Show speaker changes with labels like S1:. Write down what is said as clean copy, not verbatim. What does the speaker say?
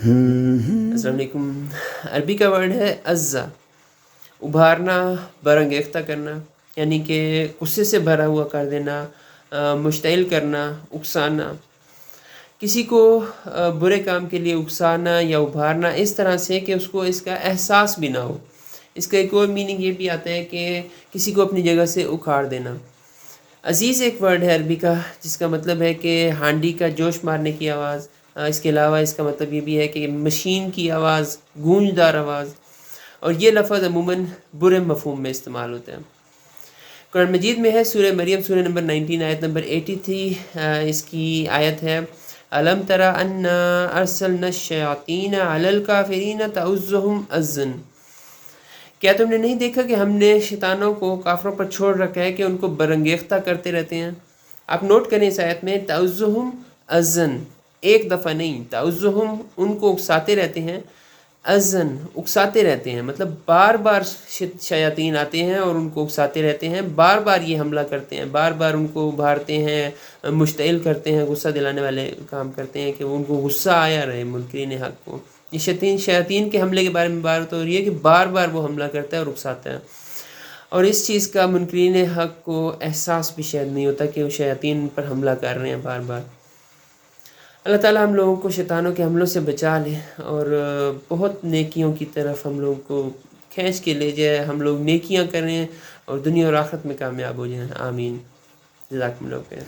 S1: السلام علیکم۔ عربی کا ورڈ ہے عزا، ابھارنا، برانگیختہ کرنا، یعنی کہ غصے سے بھرا ہوا کر دینا، مشتعل کرنا، اکسانا، کسی کو برے کام کے لیے اکسانا یا ابھارنا اس طرح سے کہ اس کو اس کا احساس بھی نہ ہو۔ اس کا ایک اور میننگ یہ بھی آتا ہے کہ کسی کو اپنی جگہ سے اکھاڑ دینا۔ عزیز ایک ورڈ ہے عربی کا جس کا مطلب ہے کہ ہانڈی کا جوش مارنے کی آواز۔ اس کے علاوہ اس کا مطلب یہ بھی ہے کہ مشین کی آواز، گونجدار آواز، اور یہ لفظ عموماً برے مفہوم میں استعمال ہوتا ہے۔ قرآن مجید میں ہے سورہ مریم سورہ نمبر 19 آیت نمبر 83، اس کی آیت ہے الم تری انا ارسلنا الشیاطین علی الکافرین تعزهم عزا۔ کیا تم نے نہیں دیکھا کہ ہم نے شیطانوں کو کافروں پر چھوڑ رکھا ہے کہ ان کو برانگیختہ کرتے رہتے ہیں۔ آپ نوٹ کریں اس آیت میں تعزهم عزا، ایک دفعہ نہیں، تعزهم ان کو اکساتے رہتے ہیں، عزن اکساتے رہتے ہیں، مطلب بار بار شیاطین آتے ہیں اور ان کو اکساتے رہتے ہیں، بار بار یہ حملہ کرتے ہیں، بار بار ان کو ابھارتے ہیں، مشتعل کرتے ہیں، غصہ دلانے والے کام کرتے ہیں کہ ان کو غصہ آیا رہے منکرین حق کو۔ یہ شیاطین کے حملے کے بارے میں بات ہو رہی ہے کہ بار بار وہ حملہ کرتا ہے اور اکساتا ہے، اور اس چیز کا منکرین حق کو احساس بھی شاید نہیں ہوتا کہ وہ شیاطین پر حملہ کر رہے ہیں بار بار۔ اللہ تعالیٰ ہم لوگوں کو شیطانوں کے حملوں سے بچا لے اور بہت نیکیوں کی طرف ہم لوگوں کو کھینچ کے لے جائے، ہم لوگ نیکیاں کریں اور دنیا اور آخرت میں کامیاب ہو جائیں، آمین۔ جزاکم اللہ خیر۔